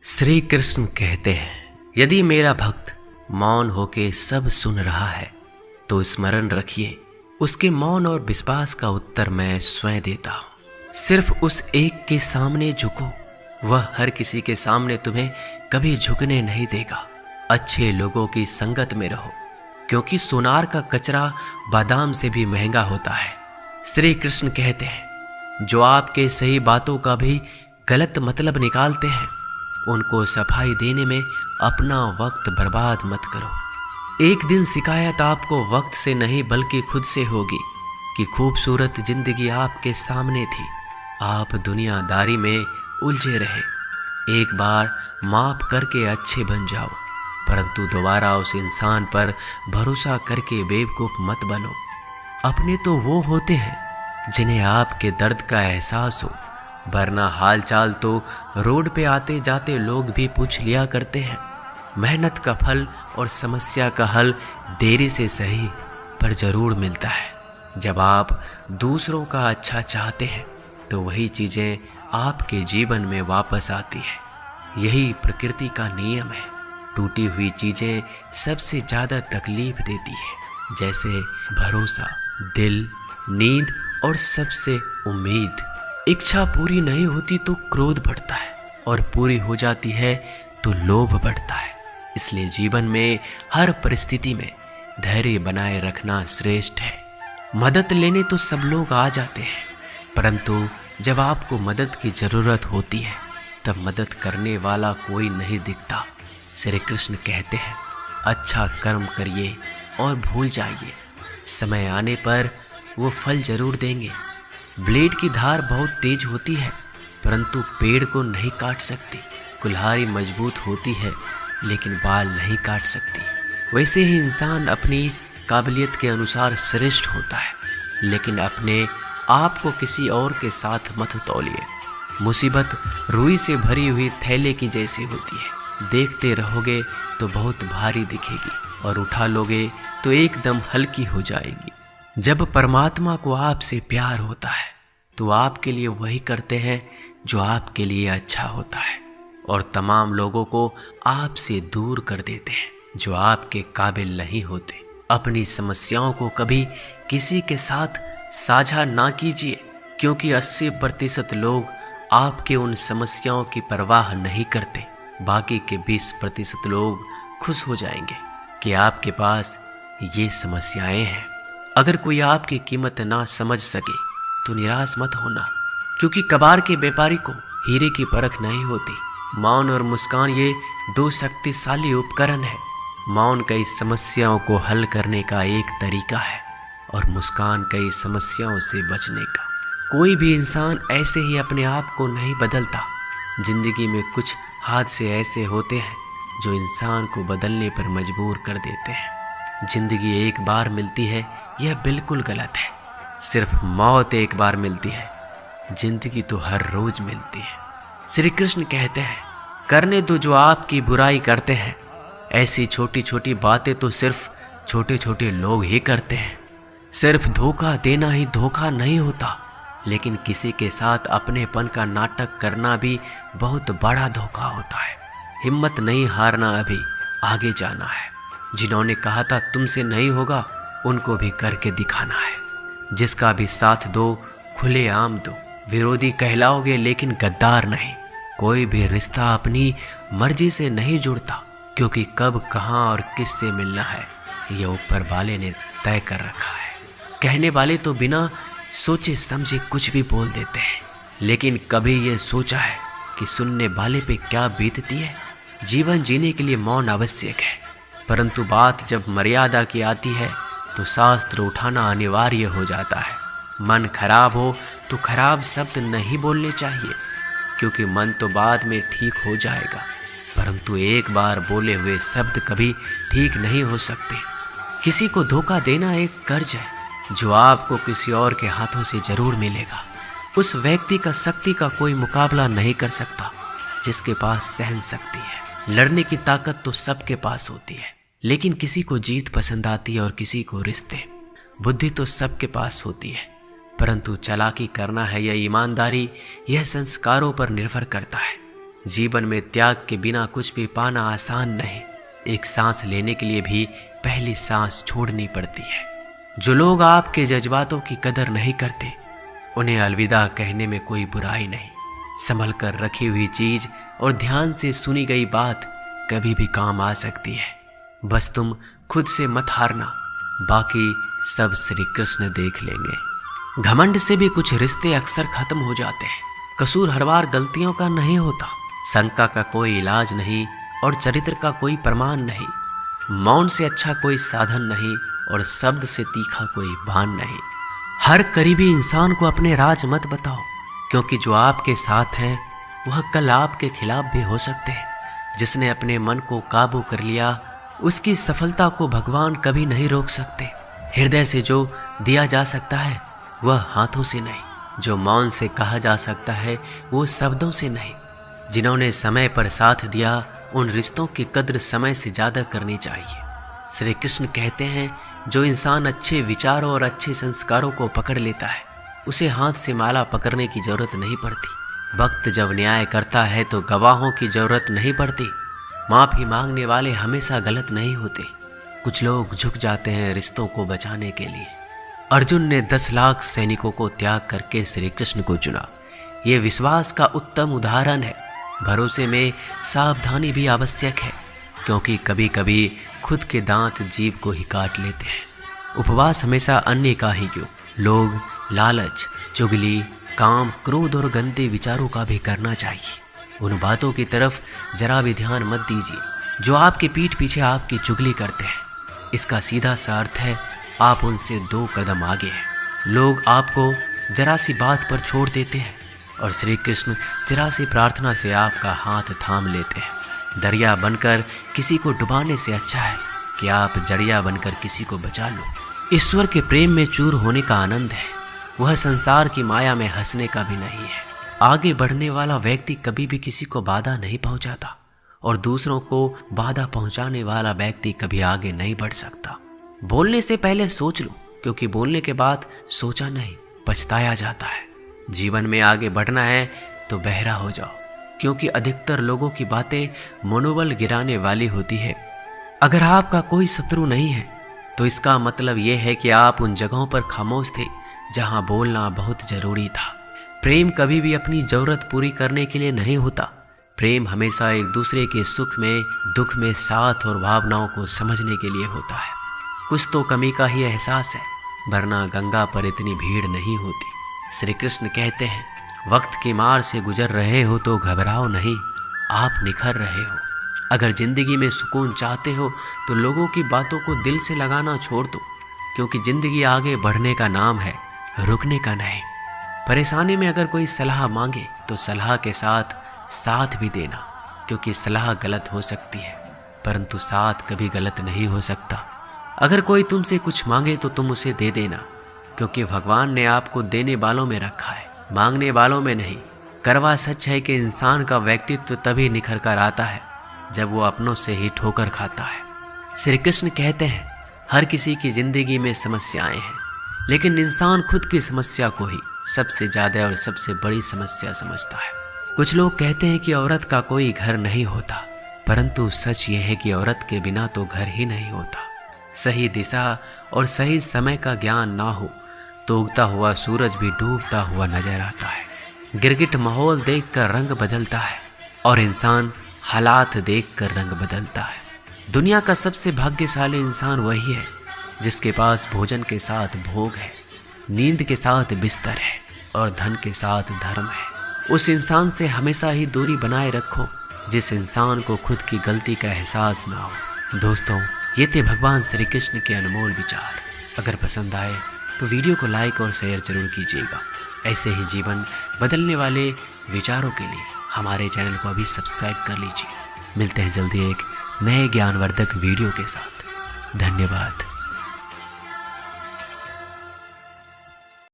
श्री कृष्ण कहते हैं, यदि मेरा भक्त मौन होके सब सुन रहा है तो स्मरण रखिए, उसके मौन और विश्वास का उत्तर मैं स्वयं देता हूँ। सिर्फ उस एक के सामने झुको, वह हर किसी के सामने तुम्हें कभी झुकने नहीं देगा। अच्छे लोगों की संगत में रहो, क्योंकि सोनार का कचरा बादाम से भी महंगा होता है। श्री कृष्ण कहते हैं, जो आपके सही बातों का भी गलत मतलब निकालते हैं, उनको सफाई देने में अपना वक्त बर्बाद मत करो। एक दिन शिकायत आपको वक्त से नहीं बल्कि खुद से होगी कि खूबसूरत जिंदगी आपके सामने थी, आप दुनियादारी में उलझे रहे। एक बार माफ करके अच्छे बन जाओ, परंतु दोबारा उस इंसान पर भरोसा करके बेवकूफ मत बनो। अपने तो वो होते हैं जिन्हें आपके दर्द का एहसास हो, वरना हालचाल तो रोड पे आते जाते लोग भी पूछ लिया करते हैं। मेहनत का फल और समस्या का हल देरी से सही पर जरूर मिलता है। जब आप दूसरों का अच्छा चाहते हैं तो वही चीज़ें आपके जीवन में वापस आती है। यही प्रकृति का नियम है। टूटी हुई चीज़ें सबसे ज़्यादा तकलीफ देती है, जैसे भरोसा, दिल, नींद और सबसे उम्मीद। इच्छा पूरी नहीं होती तो क्रोध बढ़ता है, और पूरी हो जाती है तो लोभ बढ़ता है। इसलिए जीवन में हर परिस्थिति में धैर्य बनाए रखना श्रेष्ठ है। मदद लेने तो सब लोग आ जाते हैं, परंतु जब आपको मदद की जरूरत होती है तब मदद करने वाला कोई नहीं दिखता। श्री कृष्ण कहते हैं, अच्छा कर्म करिए और भूल जाइए, समय आने पर वो फल जरूर देंगे। ब्लेड की धार बहुत तेज होती है, परंतु पेड़ को नहीं काट सकती। कुल्हाड़ी मजबूत होती है, लेकिन बाल नहीं काट सकती। वैसे ही इंसान अपनी काबिलियत के अनुसार श्रेष्ठ होता है, लेकिन अपने आप को किसी और के साथ मत तौलिए। मुसीबत रुई से भरी हुई थैले की जैसी होती है, देखते रहोगे तो बहुत भारी दिखेगी और उठा लोगे तो एकदम हल्की हो जाएगी। जब परमात्मा को आपसे प्यार होता है तो आपके लिए वही करते हैं जो आपके लिए अच्छा होता है, और तमाम लोगों को आपसे दूर कर देते हैं जो आपके काबिल नहीं होते। अपनी समस्याओं को कभी किसी के साथ साझा ना कीजिए, क्योंकि 80% लोग आपके उन समस्याओं की परवाह नहीं करते। बाकी के 20% लोग खुश हो जाएंगे कि आपके पास ये समस्याएं हैं। अगर कोई आपकी कीमत ना समझ सके तो निराश मत होना, क्योंकि कबाड़ के व्यापारी को हीरे की परख नहीं होती। मौन और मुस्कान ये दो शक्तिशाली उपकरण है। मौन कई समस्याओं को हल करने का एक तरीका है, और मुस्कान कई समस्याओं से बचने का। कोई भी इंसान ऐसे ही अपने आप को नहीं बदलता। जिंदगी में कुछ हादसे ऐसे होते हैं जो इंसान को बदलने पर मजबूर कर देते हैं। जिंदगी एक बार मिलती है, यह बिल्कुल गलत है। सिर्फ मौत एक बार मिलती है, जिंदगी तो हर रोज मिलती है। श्री कृष्ण कहते हैं, करने दो जो आपकी बुराई करते हैं। ऐसी छोटी छोटी बातें तो सिर्फ छोटे छोटे लोग ही करते हैं। सिर्फ धोखा देना ही धोखा नहीं होता, लेकिन किसी के साथ अपनेपन का नाटक करना भी बहुत बड़ा धोखा होता है। हिम्मत नहीं हारना, अभी आगे जाना है। जिन्होंने कहा था तुमसे नहीं होगा, उनको भी करके दिखाना है। जिसका भी साथ दो, खुले आम दो। विरोधी कहलाओगे लेकिन गद्दार नहीं। कोई भी रिश्ता अपनी मर्जी से नहीं जुड़ता, क्योंकि कब, कहाँ और किससे मिलना है यह ऊपर वाले ने तय कर रखा है। कहने वाले तो बिना सोचे समझे कुछ भी बोल देते हैं, लेकिन कभी ये सोचा है कि सुनने वाले पे क्या बीतती है। जीवन जीने के लिए मौन आवश्यक है, परंतु बात जब मर्यादा की आती है तो शास्त्र उठाना अनिवार्य हो जाता है। मन खराब हो तो खराब शब्द नहीं बोलने चाहिए, क्योंकि मन तो बाद में ठीक हो जाएगा, परंतु एक बार बोले हुए शब्द कभी ठीक नहीं हो सकते। किसी को धोखा देना एक कर्ज है जो आपको किसी और के हाथों से जरूर मिलेगा। उस व्यक्ति का शक्ति का कोई मुकाबला नहीं कर सकता जिसके पास सहन शक्ति है। लड़ने की ताकत तो सबके पास होती है, लेकिन किसी को जीत पसंद आती है और किसी को रिश्ते। बुद्धि तो सबके पास होती है, परंतु चालाकी करना है या ईमानदारी, यह संस्कारों पर निर्भर करता है। जीवन में त्याग के बिना कुछ भी पाना आसान नहीं। एक सांस लेने के लिए भी पहली सांस छोड़नी पड़ती है। जो लोग आपके जज्बातों की कदर नहीं करते, उन्हें अलविदा कहने में कोई बुराई नहीं। संभल कर रखी हुई चीज और ध्यान से सुनी गई बात कभी भी काम आ सकती है। बस तुम खुद से मत हारना, बाकी सब श्री कृष्ण देख लेंगे। घमंड से भी कुछ रिश्ते अक्सर खत्म हो जाते हैं। कसूर हर बार गलतियों का नहीं होता। शंका का कोई इलाज नहीं और चरित्र का कोई प्रमाण नहीं। मौन से अच्छा कोई साधन नहीं और शब्द से तीखा कोई भान नहीं। हर करीबी इंसान को अपने राज मत बताओ, क्योंकि जो आपके साथ हैं वह कल आपके खिलाफ भी हो सकते हैं। जिसने अपने मन को काबू कर लिया, उसकी सफलता को भगवान कभी नहीं रोक सकते। हृदय से जो दिया जा सकता है वह हाथों से नहीं। जो मौन से कहा जा सकता है वो शब्दों से नहीं। जिन्होंने समय पर साथ दिया, उन रिश्तों की कद्र समय से ज़्यादा करनी चाहिए। श्री कृष्ण कहते हैं, जो इंसान अच्छे विचारों और अच्छे संस्कारों को पकड़ लेता है, उसे हाथ से माला पकड़ने की जरूरत नहीं पड़ती। वक्त जब न्याय करता है तो गवाहों की जरूरत नहीं पड़ती। माफ़ी मांगने वाले हमेशा गलत नहीं होते। कुछ लोग झुक जाते हैं रिश्तों को बचाने के लिए। अर्जुन ने 10 लाख सैनिकों को त्याग करके श्री कृष्ण को चुना। ये विश्वास का उत्तम उदाहरण है। भरोसे में सावधानी भी आवश्यक है, क्योंकि कभी कभी खुद के दांत जीभ को ही काट लेते हैं। उपवास हमेशा अन्य का ही क्यों, लोग लालच, चुगली, काम, क्रोध और गंदे विचारों का भी करना चाहिए। उन बातों की तरफ जरा भी ध्यान मत दीजिए जो आपके पीठ पीछे आपकी चुगली करते हैं। इसका सीधा सा अर्थ है आप उनसे 2 कदम आगे हैं। लोग आपको जरा सी बात पर छोड़ देते हैं और श्री कृष्ण जरा सी प्रार्थना से आपका हाथ थाम लेते हैं। दरिया बनकर किसी को डुबाने से अच्छा है कि आप जड़िया बनकर किसी को बचा लो। ईश्वर के प्रेम में चूर होने का आनंद है, वह संसार की माया में हंसने का भी नहीं है। आगे बढ़ने वाला व्यक्ति कभी भी किसी को बाधा नहीं पहुंचाता और दूसरों को बाधा पहुंचाने वाला व्यक्ति कभी आगे नहीं बढ़ सकता। बोलने से पहले सोच लो, क्योंकि बोलने के बाद सोचा नहीं पछताया जाता है। जीवन में आगे बढ़ना है तो बहरा हो जाओ, क्योंकि अधिकतर लोगों की बातें मनोबल गिराने वाली होती है। अगर आपका कोई शत्रु नहीं है तो इसका मतलब यह है कि आप उन जगहों पर खामोश थे जहां बोलना बहुत जरूरी था। प्रेम कभी भी अपनी जरूरत पूरी करने के लिए नहीं होता। प्रेम हमेशा एक दूसरे के सुख में दुख में साथ और भावनाओं को समझने के लिए होता है। कुछ तो कमी का ही एहसास है, वरना गंगा पर इतनी भीड़ नहीं होती। श्री कृष्ण कहते हैं, वक्त की मार से गुजर रहे हो तो घबराओ नहीं, आप निखर रहे हो। अगर जिंदगी में सुकून चाहते हो तो लोगों की बातों को दिल से लगाना छोड़ दो, क्योंकि जिंदगी आगे बढ़ने का नाम है, रुकने का नहीं। परेशानी में अगर कोई सलाह मांगे तो सलाह के साथ भी देना, क्योंकि सलाह गलत हो सकती है परंतु साथ कभी गलत नहीं हो सकता। अगर कोई तुमसे कुछ मांगे तो तुम उसे दे देना, क्योंकि भगवान ने आपको देने वालों में रखा है, मांगने वालों में नहीं। करवा सच है कि इंसान का व्यक्तित्व तभी निखर कर आता है जब वो अपनों से ही ठोकर खाता है। श्री कृष्ण कहते हैं, हर किसी की जिंदगी में समस्याएं हैं, लेकिन इंसान खुद की समस्या को ही सबसे ज्यादा और सबसे बड़ी समस्या समझता है। कुछ लोग कहते हैं कि औरत का कोई घर नहीं होता, परंतु सच ये है कि औरत के बिना तो घर ही नहीं होता। सही दिशा और सही समय का ज्ञान ना हो तो उगता हुआ सूरज भी डूबता हुआ नजर आता है। गिरगिट माहौल देखकर रंग बदलता है और इंसान हालात देखकर रंग बदलता है। दुनिया का सबसे भाग्यशाली इंसान वही है जिसके पास भोजन के साथ भोग है, नींद के साथ बिस्तर है और धन के साथ धर्म है। उस इंसान से हमेशा ही दूरी बनाए रखो जिस इंसान को खुद की गलती का एहसास ना हो। दोस्तों, ये थे भगवान श्री कृष्ण के अनमोल विचार। अगर पसंद आए तो वीडियो को लाइक और शेयर जरूर कीजिएगा। ऐसे ही जीवन बदलने वाले विचारों के लिए हमारे चैनल को अभी सब्सक्राइब कर लीजिए। मिलते हैं जल्दी एक नए ज्ञानवर्धक वीडियो के साथ। धन्यवाद।